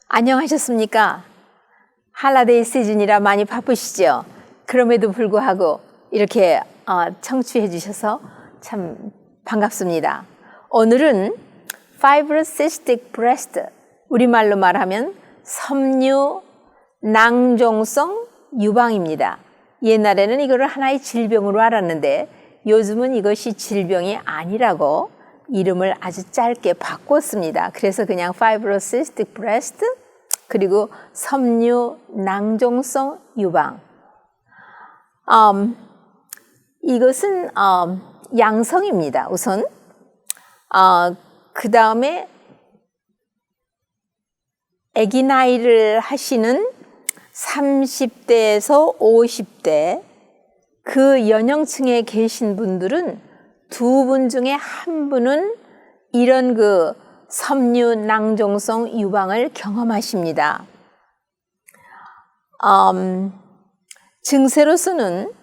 안녕하셨습니까? 할라데이 시즌이라 많이 바쁘시죠? 그럼에도 불구하고 이렇게 청취해 주셔서 참 반갑습니다. 오늘은 Fibrocystic Breast, 우리말로 말하면 섬유 낭종성 유방입니다. 옛날에는 이거를 하나의 질병으로 알았는데 요즘은 이것이 질병이 아니라고 이름을 아주 짧게 바꿨습니다. 그래서 그냥 Fibrocystic Breast 그리고 섬유 낭종성 유방. 이것은 양성입니다. 우선 그 다음에 아기 나이를 하시는 30대에서 50대 그 연령층에 계신 분들은 두 분 중에 한 분은 이런 그 섬유 낭종성 유방을 경험하십니다. 증세로서는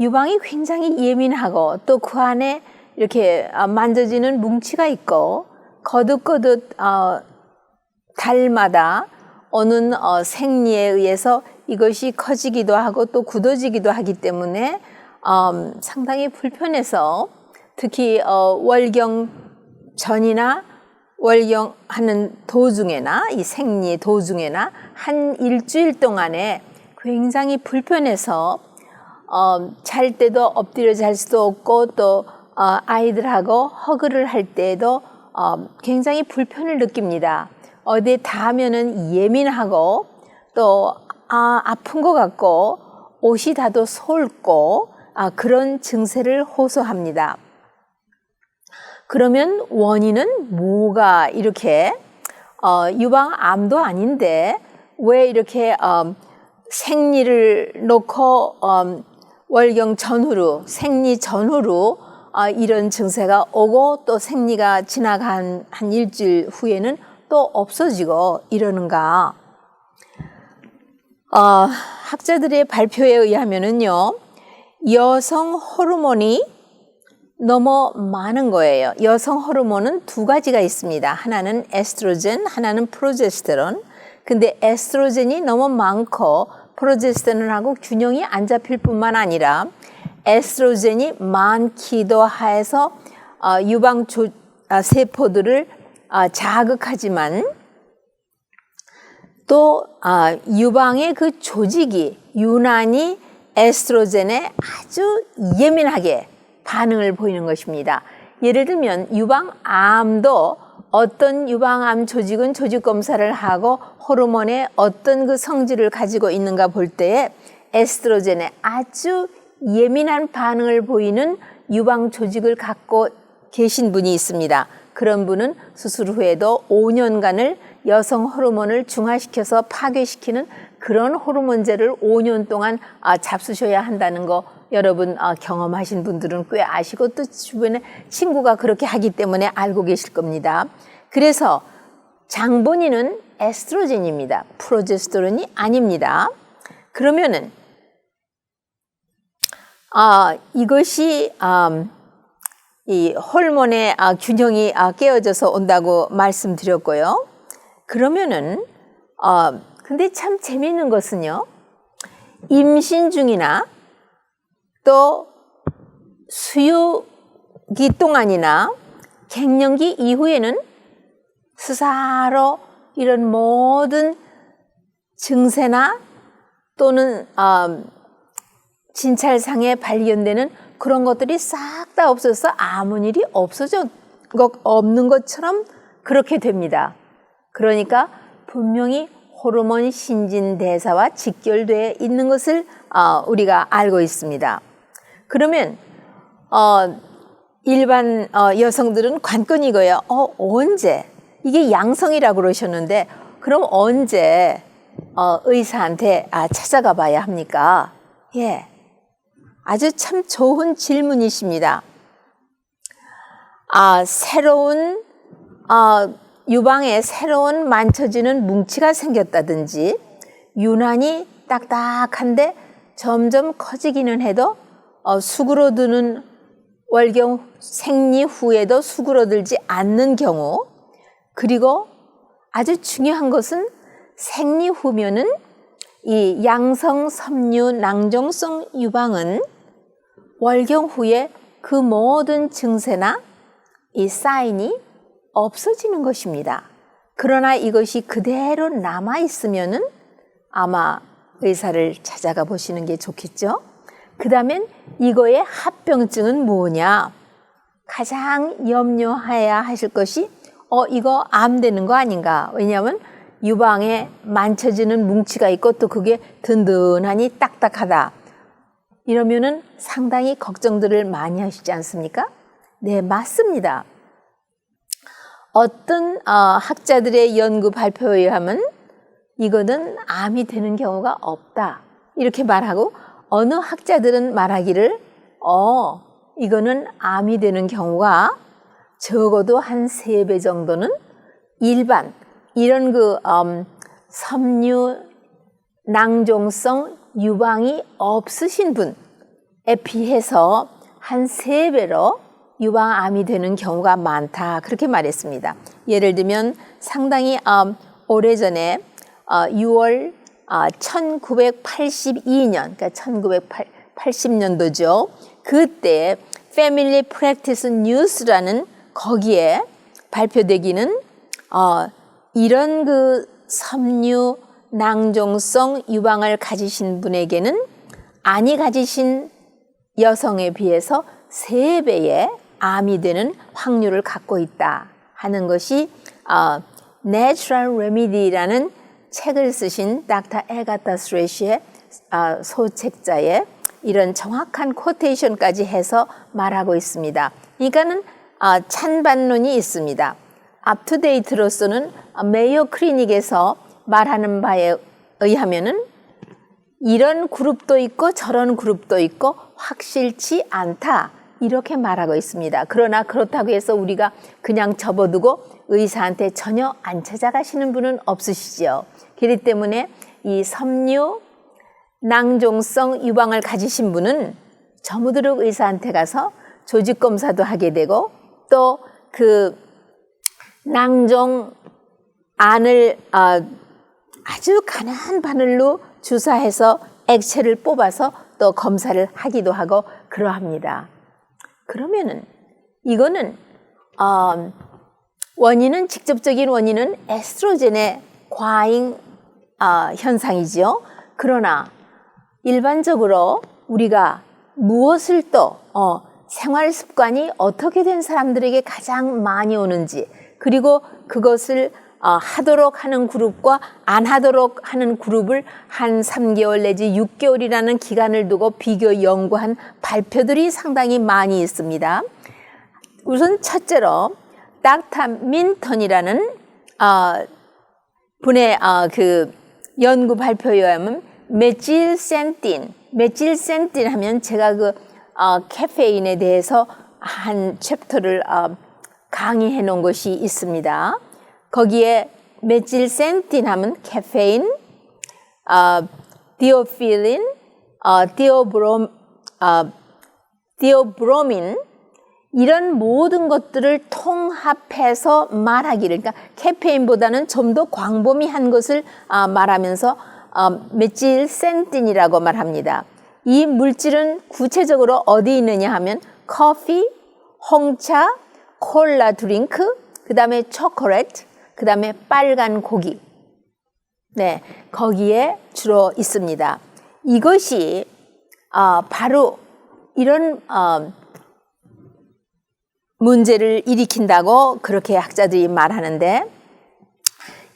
유방이 굉장히 예민하고 또 그 안에 이렇게 만져지는 뭉치가 있고 거듭거듭 달마다 오는 생리에 의해서 이것이 커지기도 하고 또 굳어지기도 하기 때문에 상당히 불편해서 특히 월경 전이나 월경하는 도중에나 이 생리 도중에나 한 일주일 동안에 굉장히 불편해서 잘 때도 엎드려 잘 수도 없고 또 아이들하고 허그를 할 때에도 굉장히 불편을 느낍니다. 어디에 닿으면은 예민하고 또 아픈 것 같고 옷이 닿아도 솔고 그런 증세를 호소합니다. 그러면 원인은 뭐가 이렇게 유방암도 아닌데 왜 이렇게 생리를 놓고 월경 전후로 생리 전후로 이런 증세가 오고 또 생리가 지나간 한 일주일 후에는 또 없어지고 이러는가? 학자들의 발표에 의하면은요, 여성 호르몬이 너무 많은 거예요. 여성 호르몬은 두 가지가 있습니다. 하나는 에스트로겐, 하나는 프로제스테론. 근데 에스트로겐이 너무 많고 프로제스테론하고 균형이 안 잡힐 뿐만 아니라 에스트로겐이 많기도 해서 유방 세포들을 자극하지만 또 유방의 그 조직이 유난히 에스트로겐에 아주 예민하게 반응을 보이는 것입니다. 예를 들면 유방암도 어떤 유방암 조직은 조직 검사를 하고 호르몬의 어떤 그 성질을 가지고 있는가 볼 때에 에스트로겐에 아주 예민한 반응을 보이는 유방 조직을 갖고 계신 분이 있습니다. 그런 분은 수술 후에도 5년간을 여성 호르몬을 중화시켜서 파괴시키는 그런 호르몬제를 5년 동안 잡수셔야 한다는 거 여러분 경험하신 분들은 꽤 아시고 또 주변에 친구가 그렇게 하기 때문에 알고 계실 겁니다. 그래서 장본인은 에스트로겐입니다. 프로제스테론이 아닙니다. 그러면은 이것이 이 호르몬의 균형이 깨어져서 온다고 말씀드렸고요. 그러면은 근데 참 재미있는 것은요. 임신 중이나 또 수유기 동안이나 갱년기 이후에는 스스로 이런 모든 증세나 또는 진찰상에 발견되는 그런 것들이 싹 다 없어서 아무 일이 없는 것처럼 그렇게 됩니다. 그러니까 분명히 호르몬 신진대사와 직결되어 있는 것을 우리가 알고 있습니다. 그러면 일반 여성들은 관건이 이거예요. 언제? 이게 양성이라고 그러셨는데 그럼 언제 의사한테 찾아가 봐야 합니까? 예, 아주 참 좋은 질문이십니다. 새로운 유방에 새로운 만져지는 뭉치가 생겼다든지 유난히 딱딱한데 점점 커지기는 해도 수그러드는 월경 생리 후에도 수그러들지 않는 경우, 그리고 아주 중요한 것은 생리 후면은 이 양성 섬유 낭종성 유방은 월경 후에 그 모든 증세나 이 사인이 없어지는 것입니다. 그러나 이것이 그대로 남아 있으면은 아마 의사를 찾아가 보시는 게 좋겠죠. 그 다음엔 이거의 합병증은 뭐냐? 가장 염려해야 하실 것이 이거 암 되는 거 아닌가? 왜냐하면 유방에 만져지는 뭉치가 있고 또 그게 든든하니 딱딱하다. 이러면은 상당히 걱정들을 많이 하시지 않습니까? 네, 맞습니다. 어떤 학자들의 연구 발표에 의하면 이거는 암이 되는 경우가 없다. 이렇게 말하고 어느 학자들은 말하기를 이거는 암이 되는 경우가 적어도 한 3배 정도는 일반 이런 섬유 낭종성 유방이 없으신 분에 비해서 한 3배로 유방암이 되는 경우가 많다. 그렇게 말했습니다. 예를 들면 상당히 오래전에 6월 1982년, 그러니까 1980년도죠. 그때 Family Practice News라는 거기에 발표되기는 이런 섬유 낭종성 유방을 가지신 분에게는 안이 가지신 여성에 비해서 3배의 암이 되는 확률을 갖고 있다 하는 것이 Natural Remedy라는 책을 쓰신 닥터 에가타 스레시의 소책자의 이런 정확한 코테이션까지 해서 말하고 있습니다. 그러니까는 찬반론이 있습니다. 업투데이트로서는 메이오 클리닉에서 말하는 바에 의하면은 이런 그룹도 있고 저런 그룹도 있고 확실치 않다 이렇게 말하고 있습니다. 그러나 그렇다고 해서 우리가 그냥 접어두고 의사한테 전혀 안 찾아가시는 분은 없으시죠. 그렇기 때문에 이 섬유 낭종성 유방을 가지신 분은 저무드록 의사한테 가서 조직 검사도 하게 되고 또 그 낭종 안을 아주 가난한 바늘로 주사해서 액체를 뽑아서 또 검사를 하기도 하고 그러합니다. 그러면은 이거는 원인은 직접적인 원인은 에스트로겐의 과잉 현상이지요. 그러나 일반적으로 우리가 무엇을 또 생활 습관이 어떻게 된 사람들에게 가장 많이 오는지 그리고 그것을 하도록 하는 그룹과 안 하도록 하는 그룹을 한 3개월 내지 6개월이라는 기간을 두고 비교 연구한 발표들이 상당히 많이 있습니다. 우선 첫째로 닥터 민턴이라는 분의 그 연구 발표에 의하면 메틸센틴 하면 제가 카페인에 대해서 한 챕터를 강의해 놓은 것이 있습니다. 거기에 메틸센틴 하면 카페인, 디오필린, 디오브로민 이런 모든 것들을 통합해서 말하기를 그러니까 카페인보다는 좀 더 광범위한 것을 말하면서 메틸센틴이라고 말합니다. 이 물질은 구체적으로 어디 있느냐 하면 커피, 홍차, 콜라 드링크, 그 다음에 초콜릿, 그 다음에 빨간 고기. 네, 거기에 주로 있습니다. 이것이 바로 이런 문제를 일으킨다고 그렇게 학자들이 말하는데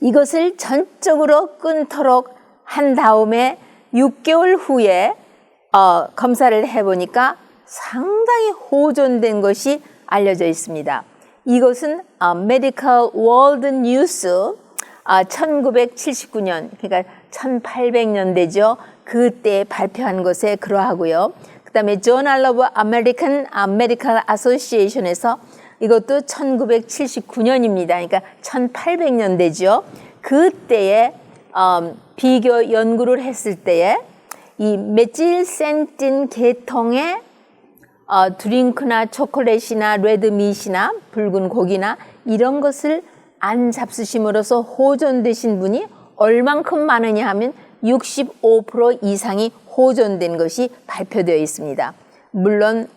이것을 전적으로 끊도록 한 다음에 6개월 후에 검사를 해보니까 상당히 호전된 것이 알려져 있습니다. 이것은 메디컬 월드 뉴스 1979년 그러니까 1800년대죠. 그때 발표한 것에 그러하고요. 그 다음에 Journal of American Medical Association에서 이것도 1979년입니다. 그러니까 1800년대죠. 그때에 비교 연구를 했을 때에 이 메틸센틴 계통의 드링크나 초콜릿이나 레드밋이나 붉은 고기나 이런 것을 안 잡수심으로써 호전되신 분이 얼만큼 많으냐 하면 65% 이상이 호전된 것이 발표되어 있습니다. 물론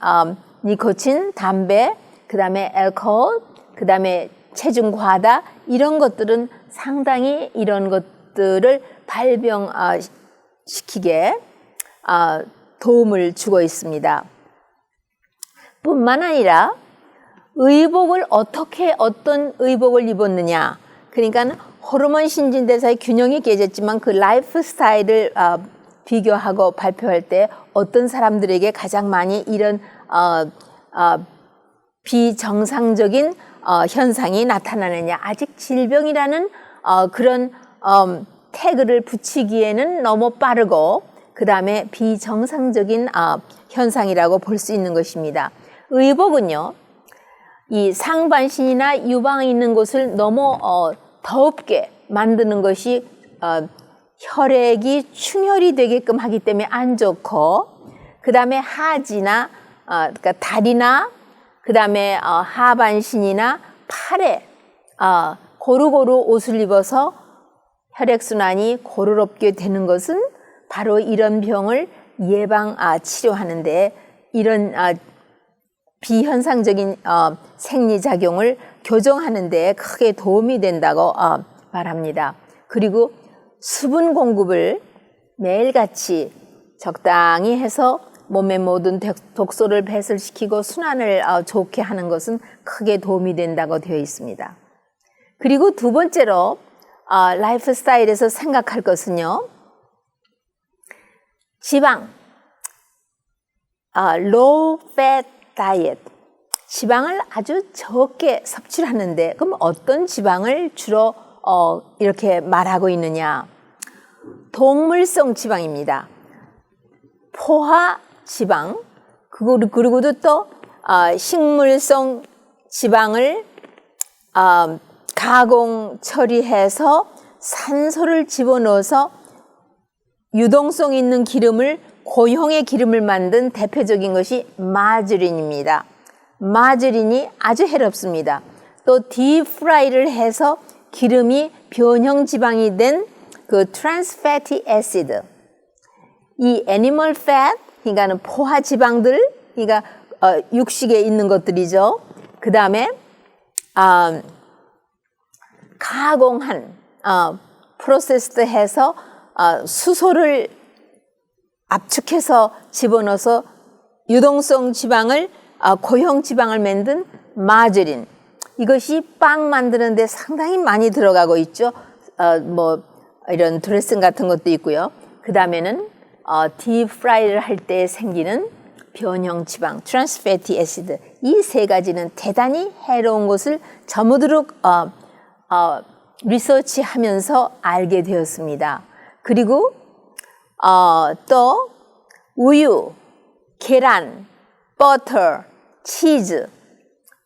니코틴, 담배, 그 다음에 알코올, 그 다음에 체중 과다 이런 것들은 상당히 이런 것들을 발병시키게 도움을 주고 있습니다. 뿐만 아니라 의복을 어떤 의복을 입었느냐, 그러니까 호르몬 신진대사의 균형이 깨졌지만 그 라이프 스타일을 비교하고 발표할 때 어떤 사람들에게 가장 많이 이런 비정상적인 현상이 나타나느냐, 아직 질병이라는 그런 태그를 붙이기에는 너무 빠르고 그 다음에 비정상적인 현상이라고 볼 수 있는 것입니다. 의복은요, 이 상반신이나 유방에 있는 곳을 너무 더웁게 만드는 것이 혈액이 충혈이 되게끔 하기 때문에 안 좋고, 그 다음에 하지나 그러니까 다리나 그 다음에 하반신이나 팔에 고루고루 옷을 입어서 혈액순환이 고루롭게 되는 것은 바로 이런 병을 치료하는데 이런 비현상적인 생리작용을 교정하는 데 크게 도움이 된다고 말합니다. 그리고 수분 공급을 매일같이 적당히 해서 몸의 모든 독소를 배설시키고 순환을 좋게 하는 것은 크게 도움이 된다고 되어 있습니다. 그리고 두 번째로 라이프 스타일에서 생각할 것은요, 지방, low fat diet, 지방을 아주 적게 섭취를 하는데, 그럼 어떤 지방을 주로 이렇게 말하고 있느냐? 동물성 지방입니다. 포화 지방, 그리고도 또 식물성 지방을 가공 처리해서 산소를 집어넣어서 유동성 있는 기름을, 고형의 기름을 만든 대표적인 것이 마저린입니다. 마저린이 아주 해롭습니다. 또 딥프라이를 해서 기름이 변형 지방이 된 그 트랜스 패티 애시드, 이 애니멀 팻, 그러니까는 포화 지방들, 그러니까 육식에 있는 것들이죠. 그 다음에 가공한 프로세스드 해서 수소를 압축해서 집어넣어서 유동성 지방을 고형 지방을 만든 마저린, 이것이 빵 만드는 데 상당히 많이 들어가고 있죠. 뭐 이런 드레싱 같은 것도 있고요. 그 다음에는 딥프라이를 할 때 생기는 변형 지방, 트랜스 패티 애시드, 이 세 가지는 대단히 해로운 것을 저무드록 리서치하면서 알게 되었습니다. 그리고 또 우유, 계란, 버터, 치즈,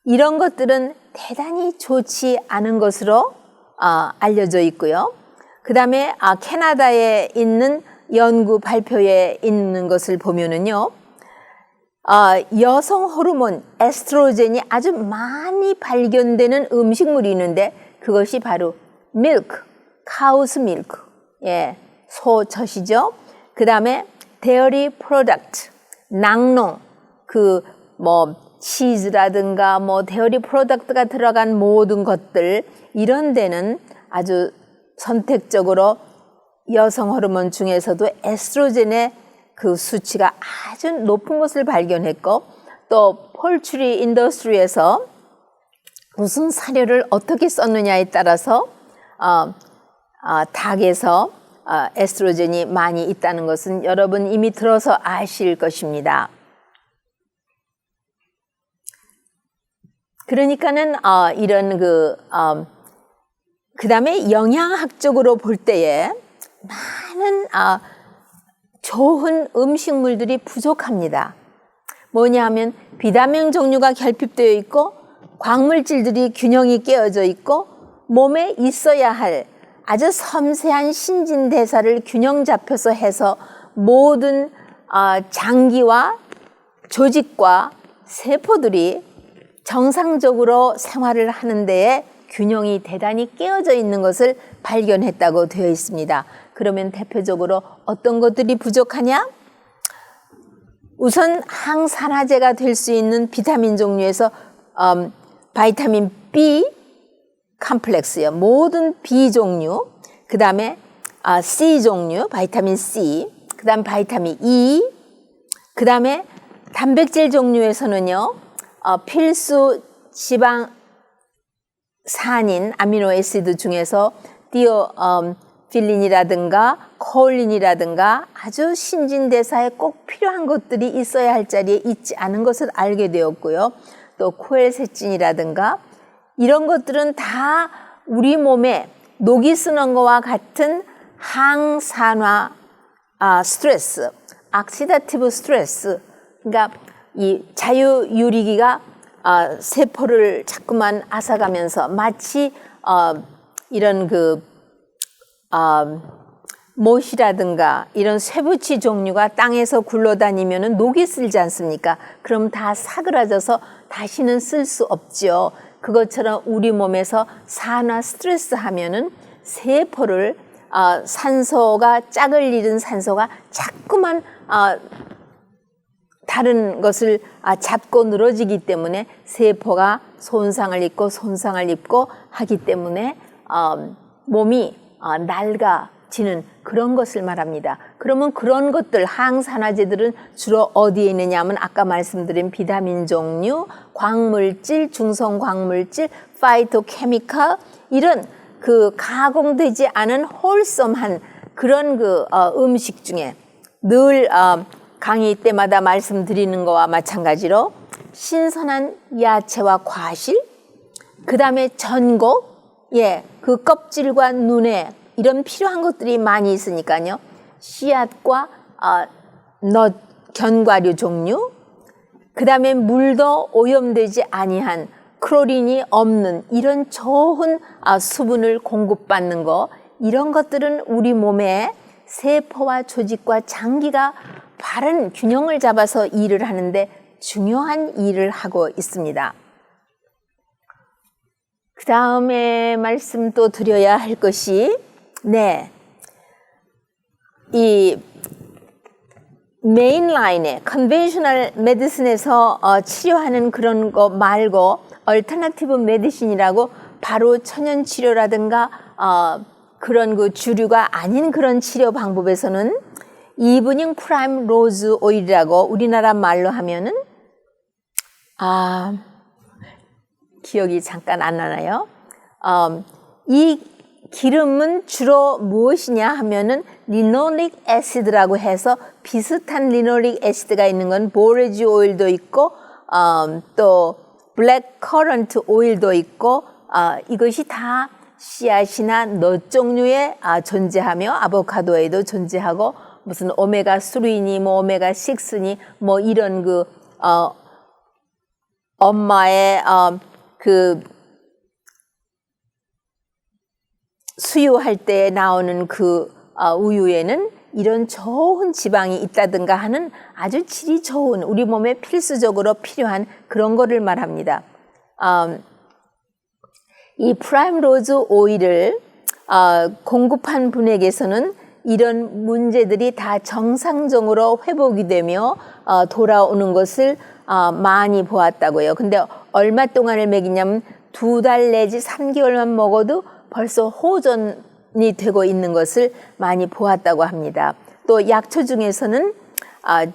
이런 것들은 대단히 좋지 않은 것으로 알려져 있고요. 그 다음에 캐나다에 있는 연구 발표에 있는 것을 보면은요, 여성 호르몬 에스트로겐이 아주 많이 발견되는 음식물이 있는데 그것이 바로 밀크, 카우스 밀크, 소젖이죠. 그 다음에 데어리 프로덕트, 낙농, 치즈라든가 데어리 프로덕트가 들어간 모든 것들, 이런 데는 아주 선택적으로 여성 호르몬 중에서도 에스트로겐의 그 수치가 아주 높은 것을 발견했고, 또 폴트리 인더스트리에서 무슨 사료를 어떻게 썼느냐에 따라서 닭에서 에스트로겐이 많이 있다는 것은 여러분 이미 들어서 아실 것입니다. 그러니까는 이런 그 다음에 영양학적으로 볼 때에 많은 좋은 음식물들이 부족합니다. 뭐냐 하면 비타민 종류가 결핍되어 있고 광물질들이 균형이 깨어져 있고 몸에 있어야 할 아주 섬세한 신진대사를 균형 잡혀서 해서 모든 장기와 조직과 세포들이 정상적으로 생활을 하는 데에 균형이 대단히 깨어져 있는 것을 발견했다고 되어 있습니다. 그러면 대표적으로 어떤 것들이 부족하냐? 우선 항산화제가 될 수 있는 비타민 종류에서 바이타민 B 컴플렉스요. 모든 B 종류, 그 다음에 C 종류, 바이타민 C, 그 다음 바이타민 E, 그 다음에 단백질 종류에서는요, 필수 지방산인 아미노애시드 중에서 티오필린이라든가 콜린이라든가 아주 신진대사에 꼭 필요한 것들이 있어야 할 자리에 있지 않은 것을 알게 되었고요. 또 코엘세틴이라든가 이런 것들은 다 우리 몸에 녹이 쓰는 것과 같은 항산화 스트레스, 옥시다티브 스트레스, 그러니까 이 자유유리기가 세포를 자꾸만 앗아가면서 마치 이런 못이라든가 이런 쇠붙이 종류가 땅에서 굴러다니면은 녹이 쓸지 않습니까? 그럼 다 사그라져서 다시는 쓸 수 없죠. 그것처럼 우리 몸에서 산화 스트레스 하면은 세포를 산소가 짝을 잃은 산소가 자꾸만 다른 것을 잡고 늘어지기 때문에 세포가 손상을 입고 하기 때문에 몸이 낡아지는 그런 것을 말합니다. 그러면 그런 것들 항산화제들은 주로 어디에 있느냐 하면 아까 말씀드린 비타민 종류, 광물질, 중성 광물질, 파이토케미컬 이런 가공되지 않은 홀썸한 그런 음식 중에 늘 강의 때마다 말씀드리는 거와 마찬가지로 신선한 야채와 과실, 그 다음에 전곡, 그 껍질과 눈에 이런 필요한 것들이 많이 있으니까요. 씨앗과 넛, 견과류 종류, 그 다음에 물도 오염되지 아니한 클로린이 없는 이런 좋은 수분을 공급받는 거, 이런 것들은 우리 몸에 세포와 조직과 장기가 바른 균형을 잡아서 일을 하는데 중요한 일을 하고 있습니다. 그 다음에 말씀 또 드려야 할 것이 이 메인라인에 컨벤셔널 메디슨에서 치료하는 그런 거 말고 얼터너티브 메디신이라고 바로 천연 치료라든가 그런 주류가 아닌 그런 치료 방법에서는 이브닝 프라임 로즈 오일이라고 우리나라 말로 하면은 기억이 잠깐 안 나나요? 이 기름은 주로 무엇이냐 하면은 리노릭 애시드라고 해서 비슷한 리노릭 애시드가 있는 건 보레지 오일도 있고 또 블랙 커런트 오일도 있고 이것이 다 씨앗이나 넛 종류에 존재하며 아보카도에도 존재하고 무슨 오메가 3니 뭐 오메가 6니 뭐 이런 엄마의 수유할 때 나오는 우유에는 이런 좋은 지방이 있다든가 하는 아주 질이 좋은 우리 몸에 필수적으로 필요한 그런 거를 말합니다. 이 프라임 로즈 오일을 공급한 분에게서는 이런 문제들이 다 정상적으로 회복이 되며 돌아오는 것을 많이 보았다고요. 근데 얼마 동안을 먹이냐면 2달 내지 3개월만 먹어도 벌써 호전이 되고 있는 것을 많이 보았다고 합니다. 또 약초 중에서는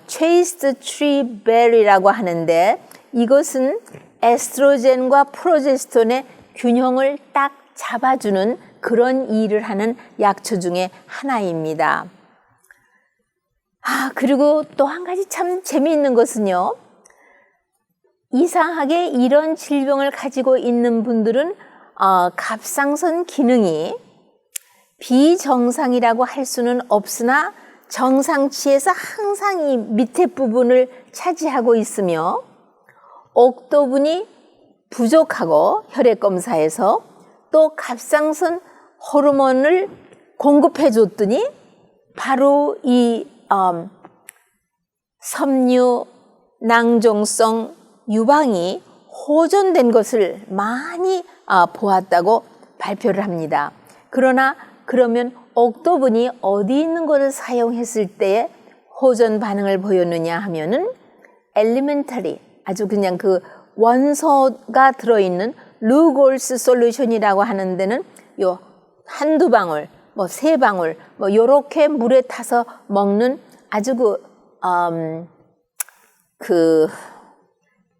체이스트 트리 베리라고 하는데 이것은 에스트로겐과 프로제스테론의 균형을 딱 잡아주는 그런 일을 하는 약초 중에 하나입니다. 그리고 또 한 가지 참 재미있는 것은요. 이상하게 이런 질병을 가지고 있는 분들은 갑상선 기능이 비정상이라고 할 수는 없으나 정상치에서 항상 이 밑에 부분을 차지하고 있으며 옥토분이 부족하고 혈액검사에서 또 갑상선 호르몬을 공급해 줬더니 바로 이 섬유 낭종성 유방이 호전된 것을 많이 보았다고 발표를 합니다. 그러면 옥토분이 어디 있는 것을 사용했을 때에 호전 반응을 보였느냐 하면은 elementary, 아주 그냥 그 원소가 들어있는 루골스 솔루션이라고 하는 데는 요 한두 방울, 뭐 세 방울, 뭐 요렇게 물에 타서 먹는 아주 그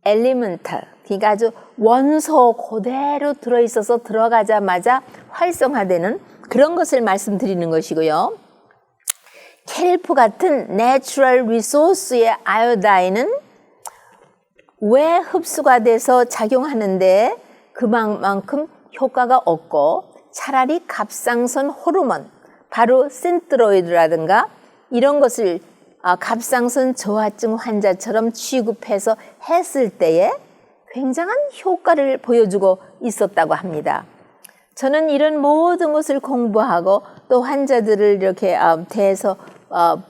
엘리멘탈, 그러니까 아주 원소 그대로 들어있어서 들어가자마자 활성화되는 그런 것을 말씀드리는 것이고요. 켈프 같은 내추럴 리소스의 아요다인은 왜 흡수가 돼서 작용하는데 그만큼 효과가 없고 차라리 갑상선 호르몬, 바로 센트로이드라든가 이런 것을 갑상선 저하증 환자처럼 취급해서 했을 때에 굉장한 효과를 보여주고 있었다고 합니다. 저는 이런 모든 것을 공부하고 또 환자들을 이렇게 대해서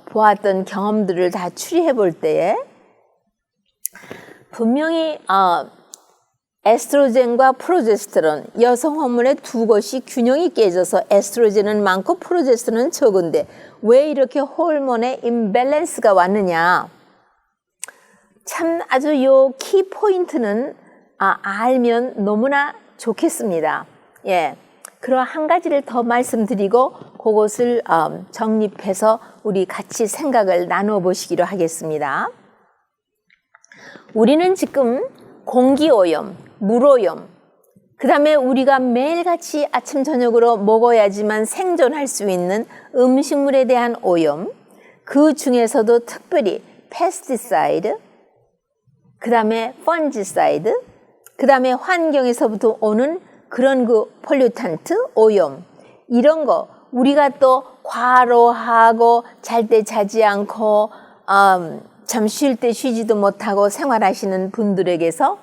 보았던 경험들을 다 추리해 볼 때에 분명히 에스트로겐과 프로제스테론, 여성 호르몬의 두 것이 균형이 깨져서 에스트로겐은 많고 프로제스테론은 적은데 왜 이렇게 호르몬의 임밸런스가 왔느냐. 참 아주 요 키 포인트는 알면 너무나 좋겠습니다. 예, 그럼 한 가지를 더 말씀드리고 그것을 정립해서 우리 같이 생각을 나누어 보시기로 하겠습니다. 우리는 지금 공기오염, 물오염, 그 다음에 우리가 매일같이 아침 저녁으로 먹어야지만 생존할 수 있는 음식물에 대한 오염, 그 중에서도 특별히 페스티사이드, 그 다음에 펀지사이드, 그 다음에 환경에서부터 오는 그런 그 폴류탄트, 오염, 이런 거 우리가 또 과로하고 잘 때 자지 않고 참 쉴 때 쉬지도 못하고 생활하시는 분들에게서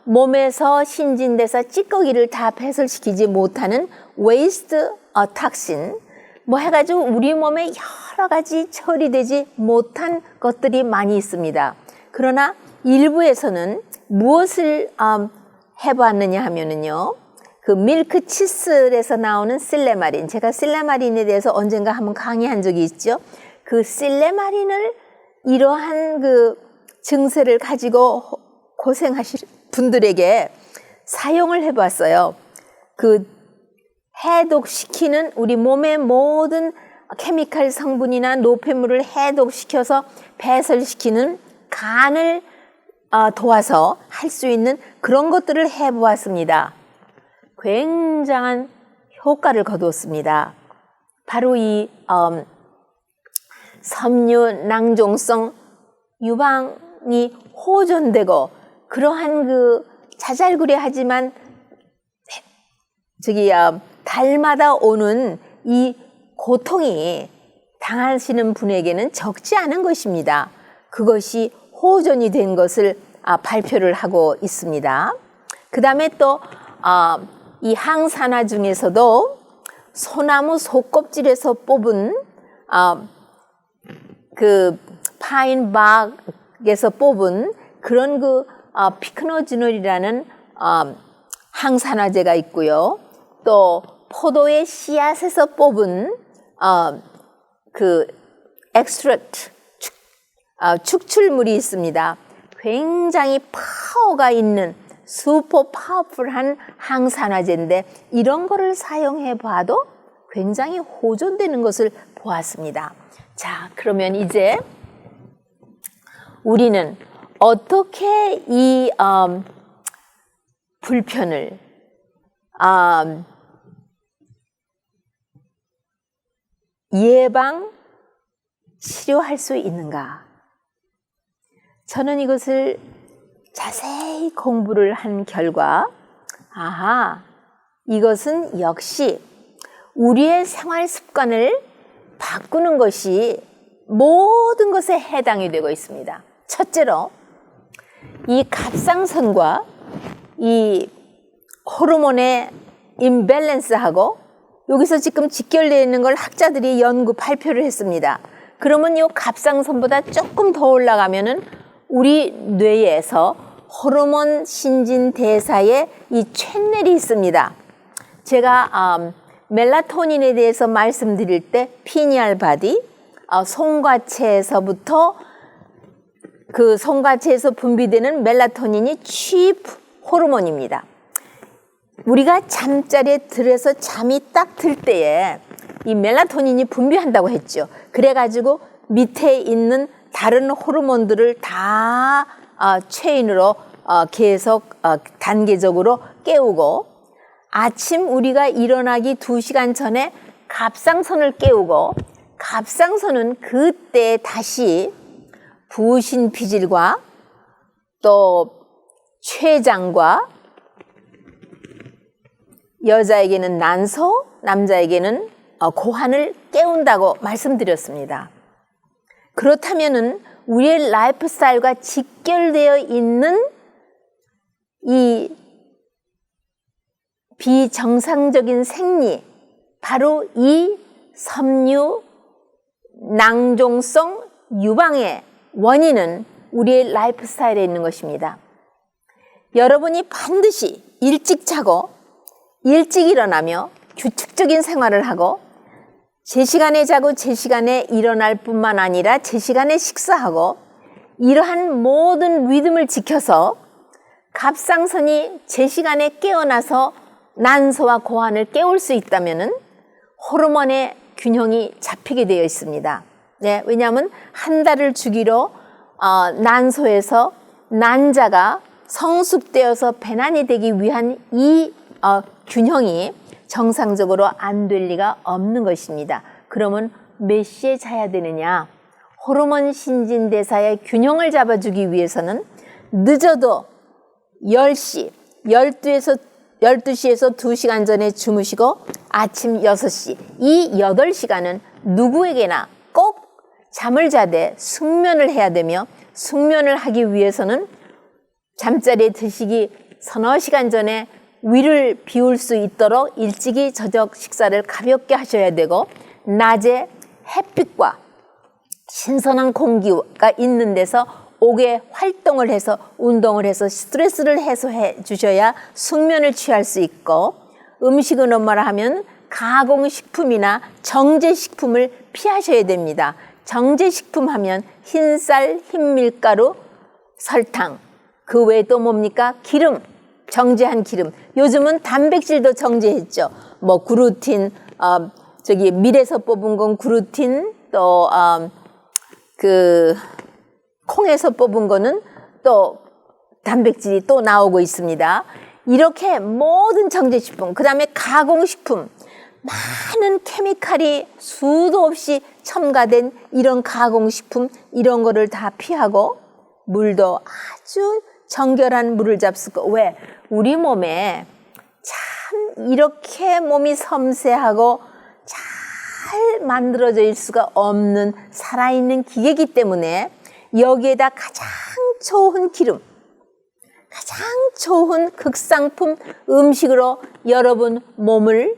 몸에서 신진돼서 찌꺼기를 다 배설시키지 못하는 웨이스트 탁신 뭐 해가지고 우리 몸에 여러 가지 처리되지 못한 것들이 많이 있습니다. 그러나 일부에서는 무엇을 해봤느냐 하면은요, 그 밀크 칫솔에서 나오는 실레마린, 제가 실레마린에 대해서 언젠가 한번 강의한 적이 있죠. 그 실레마린을 이러한 그 증세를 가지고 고생하실 분들에게 사용을 해봤어요. 그 해독시키는 우리 몸의 모든 케미칼 성분이나 노폐물을 해독시켜서 배설시키는 간을 도와서 할 수 있는 그런 것들을 해보았습니다. 굉장한 효과를 거두었습니다. 바로 이 섬유 낭종성 유방이 호전되고 그러한 그 자잘구레하지만 달마다 오는 이 고통이 당하시는 분에게는 적지 않은 것입니다. 그것이 호전이 된 것을 발표를 하고 있습니다. 그 다음에 또 이 항산화 중에서도 소나무 속껍질에서 뽑은 그 파인박에서 뽑은 그런 그 피크노지놀이라는 항산화제가 있고요. 또 포도의 씨앗에서 뽑은 그 엑스트랙트 축출물이 있습니다. 굉장히 파워가 있는 슈퍼 파워풀한 항산화제인데 이런 거를 사용해 봐도 굉장히 호전되는 것을 보았습니다. 자, 그러면 이제 우리는 어떻게 이 불편을 예방 치료할 수 있는가? 저는 이것을 자세히 공부를 한 결과, 이것은 역시 우리의 생활 습관을 바꾸는 것이 모든 것에 해당이 되고 있습니다. 첫째로 이 갑상선과 이 호르몬의 임밸런스하고 여기서 지금 직결되어 있는 걸 학자들이 연구 발표를 했습니다. 그러면 이 갑상선보다 조금 더 올라가면은 우리 뇌에서 호르몬 신진대사에 이 쇳넬이 있습니다. 제가 멜라토닌에 대해서 말씀드릴 때 피니알 바디, 송과체에서부터 그 송과체에서 분비되는 멜라토닌이 취입 호르몬입니다. 우리가 잠자리에 들어서 잠이 딱 들 때에 이 멜라토닌이 분비한다고 했죠. 그래가지고 밑에 있는 다른 호르몬들을 다 체인으로 계속 단계적으로 깨우고, 아침 우리가 일어나기 2시간 전에 갑상선을 깨우고, 갑상선은 그때 다시 부신 피질과 또 췌장과 여자에게는 난소, 남자에게는 고환을 깨운다고 말씀드렸습니다. 그렇다면은 우리의 라이프 스타일과 직결되어 있는 이 비정상적인 생리, 바로 이 섬유 낭종성 유방의 원인은 우리의 라이프 스타일에 있는 것입니다. 여러분이 반드시 일찍 자고 일찍 일어나며 규칙적인 생활을 하고 제 시간에 자고 제 시간에 일어날 뿐만 아니라 제 시간에 식사하고, 이러한 모든 리듬을 지켜서 갑상선이 제 시간에 깨어나서 난소와 고환을 깨울 수 있다면은 호르몬의 균형이 잡히게 되어 있습니다. 네, 왜냐하면 한 달을 주기로 난소에서 난자가 성숙되어서 배난이 되기 위한 이 균형이 정상적으로 안 될 리가 없는 것입니다. 그러면 몇 시에 자야 되느냐? 호르몬 신진대사의 균형을 잡아주기 위해서는 늦어도 10시, 12시에서 2시간 전에 주무시고 아침 6시, 이 8시간은 누구에게나 꼭 잠을 자되 숙면을 해야 되며, 숙면을 하기 위해서는 잠자리에 드시기 서너 시간 전에 위를 비울 수 있도록 일찍이 저녁 식사를 가볍게 하셔야 되고, 낮에 햇빛과 신선한 공기가 있는 데서 옥외 활동을 해서 운동을 해서 스트레스를 해소해 주셔야 숙면을 취할 수 있고, 음식은 뭐라 하면 가공식품이나 정제식품을 피하셔야 됩니다. 정제식품 하면 흰쌀, 흰밀가루, 설탕, 그 외에 또 뭡니까? 기름, 정제한 기름. 요즘은 단백질도 정제했죠. 뭐 그루틴, 밀에서 뽑은 건 그루틴, 또 콩에서 뽑은 거는 또 단백질이 또 나오고 있습니다. 이렇게 모든 정제식품, 그 다음에 가공식품, 많은 케미칼이 수도 없이 첨가된 이런 가공식품, 이런 거를 다 피하고, 물도 아주 정결한 물을 잡수고. 왜? 우리 몸에 참 이렇게 몸이 섬세하고 잘 만들어질 수가 없는 살아있는 기계이기 때문에 여기에다 가장 좋은 기름, 가장 좋은 극상품 음식으로 여러분 몸을,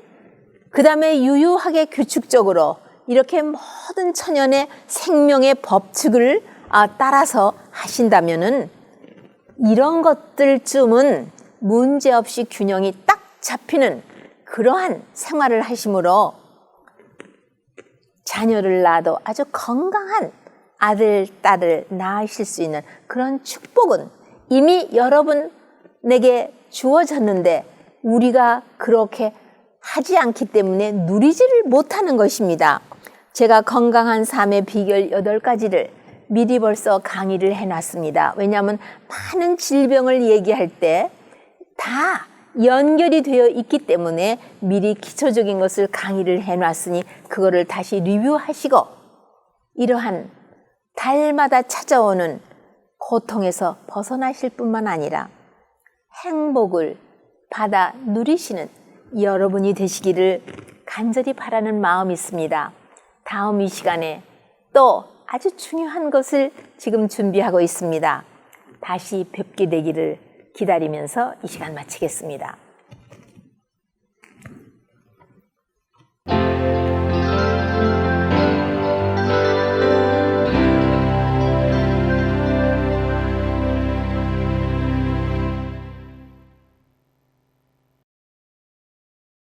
그 다음에 유유하게 규칙적으로 이렇게 모든 천연의 생명의 법칙을 따라서 하신다면은 이런 것들쯤은 문제없이 균형이 딱 잡히는 그러한 생활을 하심으로 자녀를 낳아도 아주 건강한 아들, 딸을 낳으실 수 있는 그런 축복은 이미 여러분에게 주어졌는데 우리가 그렇게 하지 않기 때문에 누리지를 못하는 것입니다. 제가 건강한 삶의 비결 8가지를 미리 벌써 강의를 해놨습니다. 왜냐하면 많은 질병을 얘기할 때 다 연결이 되어 있기 때문에 미리 기초적인 것을 강의를 해놨으니 그거를 다시 리뷰하시고 이러한 달마다 찾아오는 고통에서 벗어나실 뿐만 아니라 행복을 받아 누리시는 여러분이 되시기를 간절히 바라는 마음이 있습니다. 다음 이 시간에 또 아주 중요한 것을 지금 준비하고 있습니다. 다시 뵙게 되기를 기다리면서 이 시간 마치겠습니다.